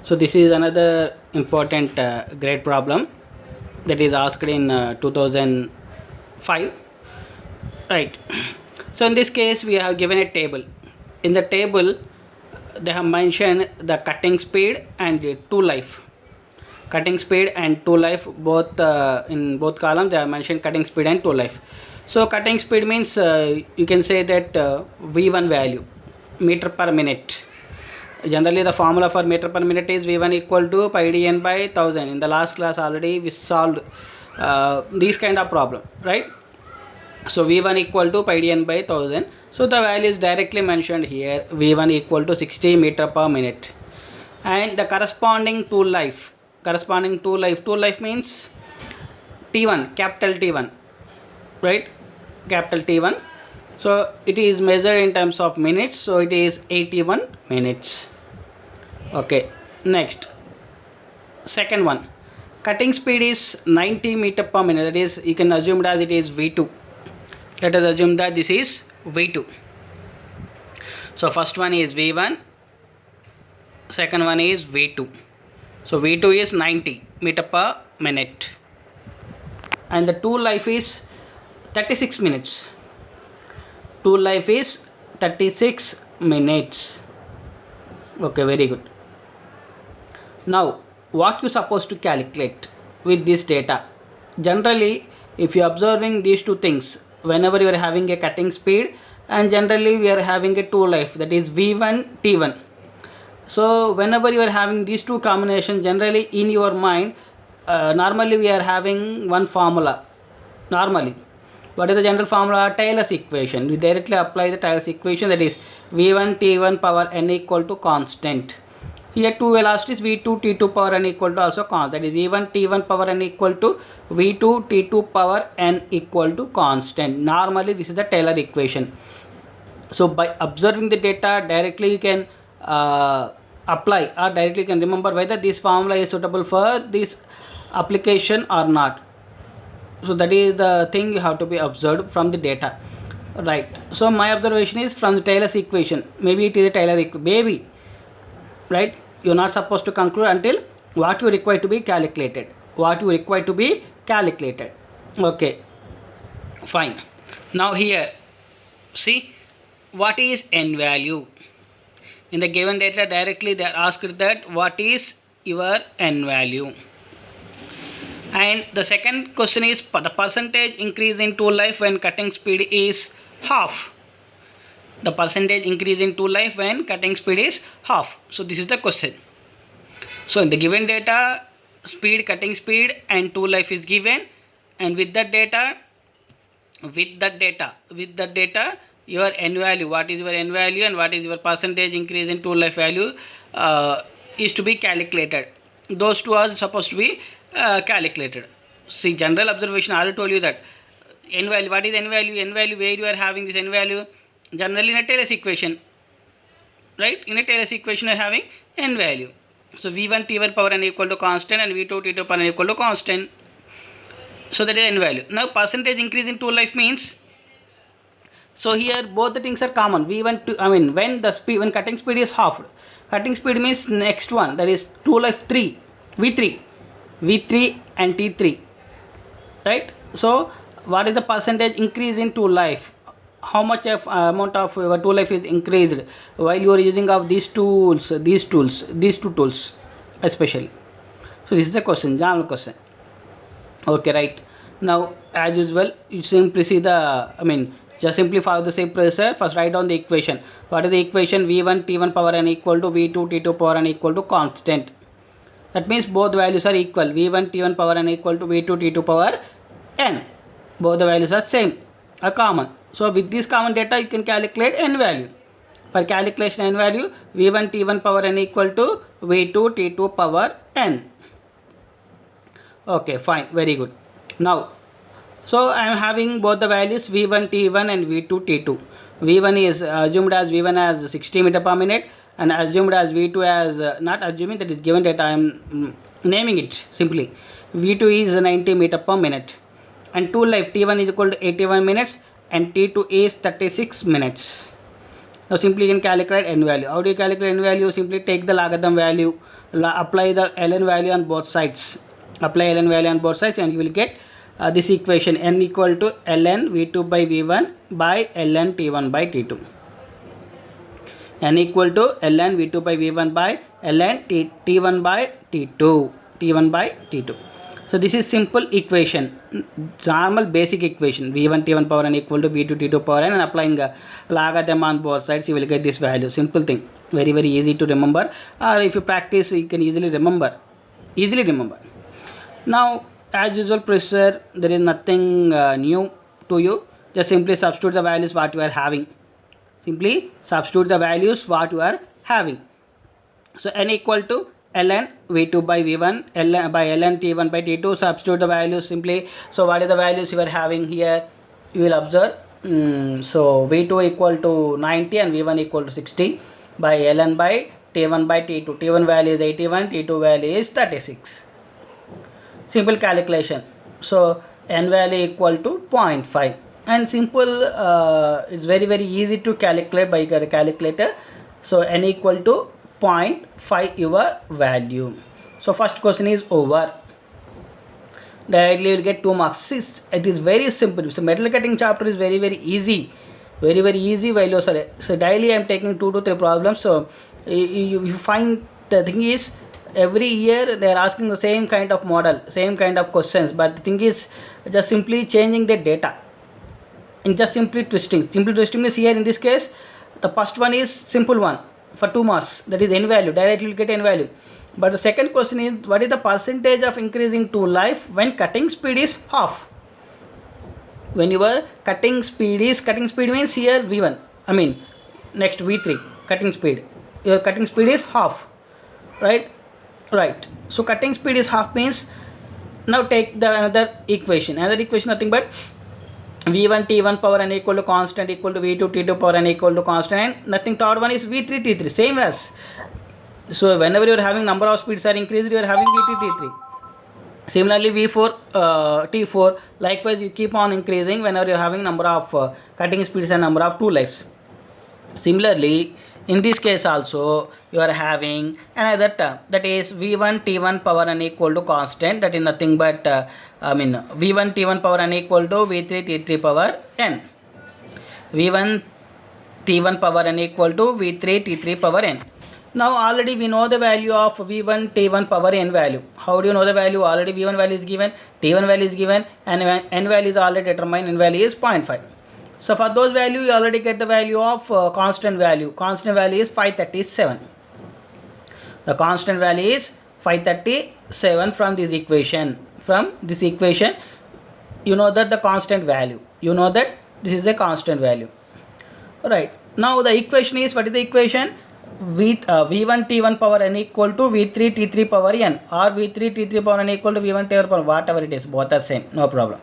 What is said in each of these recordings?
So this is another important grade problem that is asked in 2005, right? So in this case we have given a table. In the table they have mentioned the cutting speed and to life. Cutting speed and to life, both in both columns they have mentioned cutting speed and to life. So cutting speed means you can say that v1 value, meter per minute. Generally the formula for meter per minute is v1 equal to pi dn by 1000. In the last class already we solved these kind of problem, right? So v1 equal to pi dn by 1000. So the value is directly mentioned here, v1 equal to 60 meter per minute, and the corresponding to life means t1, capital T1, right? Capital T1. So it is measured in terms of minutes, so it is 81 minutes. Okay, next, second one, cutting speed is 90 meter per minute. That is, you can assume that it is v2. Let us assume that this is v2. So first one is v1, second one is v2. So v2 is 90 meter per minute, and the to life is 36 minutes. To life is 36 minutes. Okay, very good. Now what you supposed to calculate with this data? Generally, if you are observing these two things, whenever you are having a cutting speed and generally we are having a to life, that is v1 t1. So whenever you are having these two combinations, generally in your mind, normally we are having one formula. Normally, what is the general formula? Taylor's equation. We directly apply the Taylor's equation, that is v1 t1 power n equal to constant. Here two velocities v2 t2 power n equal to also constant, that is v1 t1 power n equal to v2 t2 power n equal to constant. Normally this is the Taylor equation. So by observing the data, directly you can apply, or directly you can remember whether this formula is suitable for this application or not. So that is the thing you have to be observed from the data, right? So my observation is from the Taylor's equation. Maybe it is a Taylor equation, maybe, right? You're not supposed to conclude until what you require to be calculated. Okay, fine. Now here, see, what is n value? In the given data, directly they are asked that what is your n value. And the second question is the percentage increase in to life when cutting speed is half. The percentage increase in to life when cutting speed is half. So this is the question. So in the given data, cutting speed and to life is given, and with that data, your n value, what is your n value and what is your percentage increase in to life value is to be calculated. Those two are supposed to be calculated. See, general observation, I will told you that n value, what is n value? N value, where you are having this n value? Generally in a Taylor's equation, right? In a Taylor's equation you are having n value. So v1 t1 power n equal to constant and v2 t2 power n equal to constant. So that is n value. Now percentage increase in to life means, so here both the things are common. v1 to, when cutting speed is half, cutting speed means next one, that is to life 3, v3 and t3, right? So what is the percentage increase in to life? How much of amount of your to life is increased while you are using of these two tools especially? So this is the question, general question. Okay, right. Now as usual, you simply see the, just simply follow the same procedure. First write down the equation. What is the equation? v1 t1 power n equal to v2 t2 power n equal to constant. That means both values are equal. v1 t1 power n equal to v2 t2 power n. Both the values are same, are common. So with this common data you can calculate n value. For calculation n value, v1 t1 power n equal to v2 t2 power n. Okay, fine, very good. Now, so I am having both the values v1 t1 and v2 t2. v1 is assumed as v1 as 60 meter per minute, and assumed as v2 as, not assuming, that is given data, I am naming it simply. v2 is 90 meter per minute, and to life t1 is equal to 81 minutes and t2 is 36 minutes. Now simply you can calculate n value. How do you calculate n value? Simply take the logarithm value, apply the ln value on both sides. Apply ln value on both sides and you will get this equation, n equal to ln v2 by v1 by ln t1 by t2. N equal to ln v2 by v1 by ln t1 by t2. T1 by t2. So this is simple equation, normal basic equation, v1 t1 power n equal to v2 t2 power n, and applying logarithm on both sides you will get this value. Simple thing, very easy to remember, or if you practice you can easily remember. Now as usual procedure, there is nothing new to you. Just simply substitute the values what you are having. Simply substitute the values what you are having. So n equal to ln v2 by v1 ln by ln t1 by t2. Substitute the values simply. So what is the values you are having here? You will observe. So v2 equal to 90 and v1 equal to 60 by ln by t1 by t2. T1 value is 81, t2 value is 36. Simple calculation. So n value equal to 0.5, and simple, it's very easy to calculate by a calculator. So n equal to 0.5 your value. So first question is over. Directly you will get 2 marks. It is very simple. So metal cutting chapter is very easy, very easy value. So daily I am taking 2 to 3 problems. So you find the thing is every year they are asking the same kind of model, same kind of questions, but the thing is just simply changing the data and just simply twisting. Simple twisting is here in this case. The first one is simple one for 2 marks, that is n value. Directly you will get n value. But the second question is, what is the percentage of increasing to life when cutting speed is half? When your cutting speed means here v1, I mean next v3 cutting speed, your cutting speed is half, right? So cutting speed is half means, now take the another equation nothing but v1 t1 power n equal to constant equal to v2 t2 power n equal to constant, and nothing. Third one is v3 t3, same as. So whenever you are having number of speeds are increased, you are having v3 t3. Similarly v4 t4, likewise you keep on increasing whenever you are having number of cutting speeds and number of 2 lives. Similarly in this case also you are having another term, that is v1 t1 power n equal to constant, that is nothing but v1 t1 power n equal to v3 t3 power n. v1 t1 power n equal to v3 t3 power n. Now already we know the value of v1 t1 power n value. How do you know the value? Already v1 value is given, t1 value is given, and n value is already determined, n value is 0.5. So for those value you already get the value of constant value. Constant value is 537. The constant value is 537 from this equation. From this equation you know that the constant value. You know that this is a constant value. Alright. Now the equation is, what is the equation? v1 t1 power n equal to v3 t3 power n, or v3 t3 power n equal to v1 t1 power, whatever it is, both are same, no problem.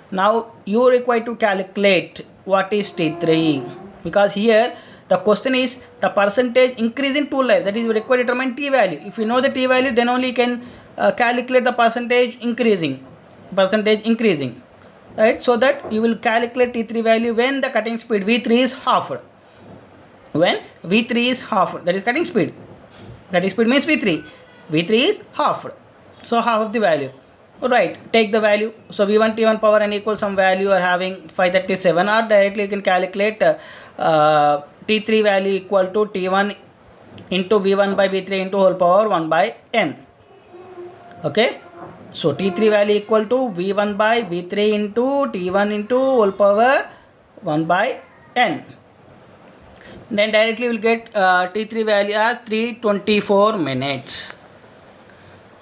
Now you are required to calculate what is t3, because here the question is the percentage increase in 2 life, that is you require to determine t value. If you know the t value, then only you can calculate the percentage increasing, right? So that you will calculate t3 value when the cutting speed v3 is half. When v3 is half, that is cutting speed means v3 is half, so half of the value. Alright, take the value. So v1 t1 power n equals some value are having 537, or directly you can calculate t3 value equal to t1 into v1 by v3 into whole power 1 by n. Okay, so t3 value equal to v1 by v3 into t1 into whole power 1 by n. Then directly we will get t3 value as 324 minutes.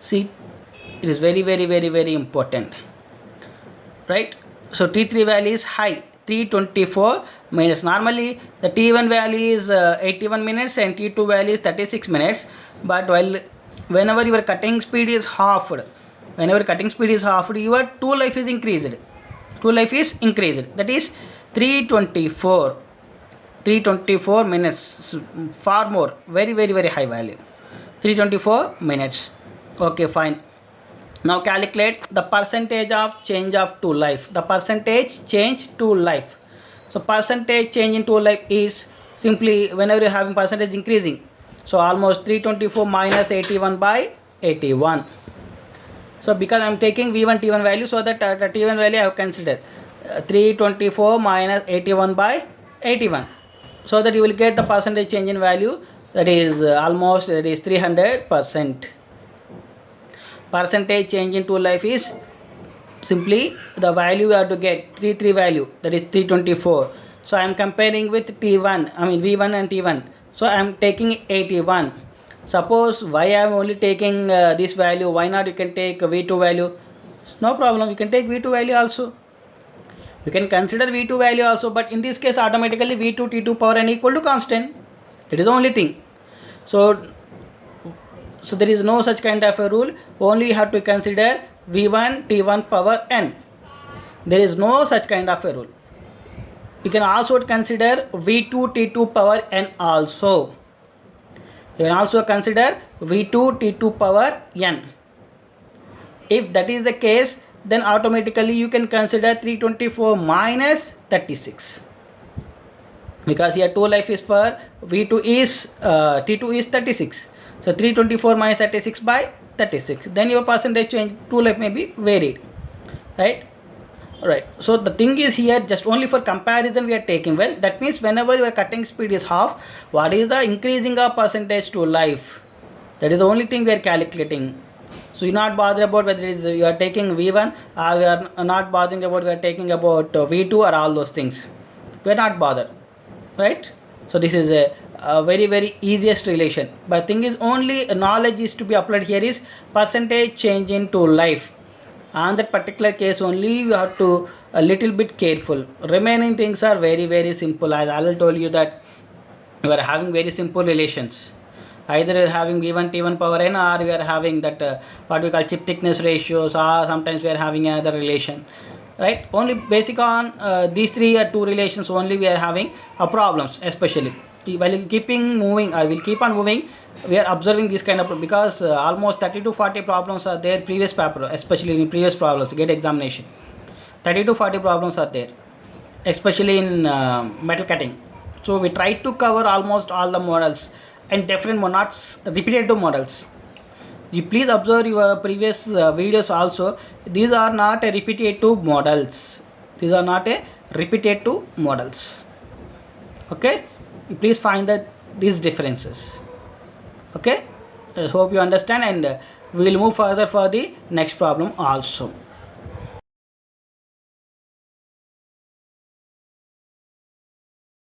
See, it is very important, right? So T3 value is high, 324 minutes. Normally the T1 value is 81 minutes and T2 value is 36 minutes. But whenever your cutting speed is halved, your 2 life is increased. That is 324 minutes, far more, very high value, 324 minutes. Okay, fine. Now calculate the percentage of change of 2 life. The percentage change to life. So percentage change in 2 life is simply whenever you're having percentage increasing. So almost 324 minus 81 by 81. So because I'm taking V1 T1 value, so that the T1 value I have considered 324 minus 81 by 81. So that you will get the percentage change in value, that is almost, that is 300%. Percentage change in tool life is simply the value you have to get, 3 value, that is 324. So I am comparing with T1, I mean V1 and T1. So I am taking 81. Suppose why I am only taking this value, why not you can take V2 value? No problem, you can take V2 value also. You can consider V2 value also, but in this case automatically V2 T2 power n equal to constant. That is the only thing. So there is no such kind of a rule. Only you have to consider V1 T1 power n. There is no such kind of a rule. You can also consider V2 T2 power n also. You can also consider V2 T2 power n. If that is the case, then automatically you can consider 324 minus 36, because here tool life is for V2 is T2 is 36. So 324 minus 36 by 36. Then your percentage change tool life may be varied, right? Alright. So the thing is here, just only for comparison we are taking. Well, that means whenever your cutting speed is half, what is the increasing of percentage tool life? That is the only thing we are calculating. So you're not bothered about whether it is you are taking V1 or you are not bothering about we are taking about V2 or all those things. We are not bothered, right? So this is a very easiest relation. But thing is, only knowledge is to be applied here is percentage change in tool life. On that particular case only you have to a little bit careful. Remaining things are very simple. As I already told you that you are having very simple relations. Either you are having V1 T1 power n, or you are having that what we call chip thickness ratios, or sometimes we are having another relation, right? Only basic on these three or two relations only we are having problems, especially while keeping moving. I will keep on moving. We are observing this kind of, because almost 30 to 40 problems are there previous paper, especially in previous problems GATE examination. 30 to 40 problems are there, especially in metal cutting. So we try to cover almost all the models and different not repetitive models. You please observe your previous videos also. These are not a repetitive models. These are not a repetitive models. Okay, you please find that these differences. Okay, I hope you understand, and we will move further for the next problem also.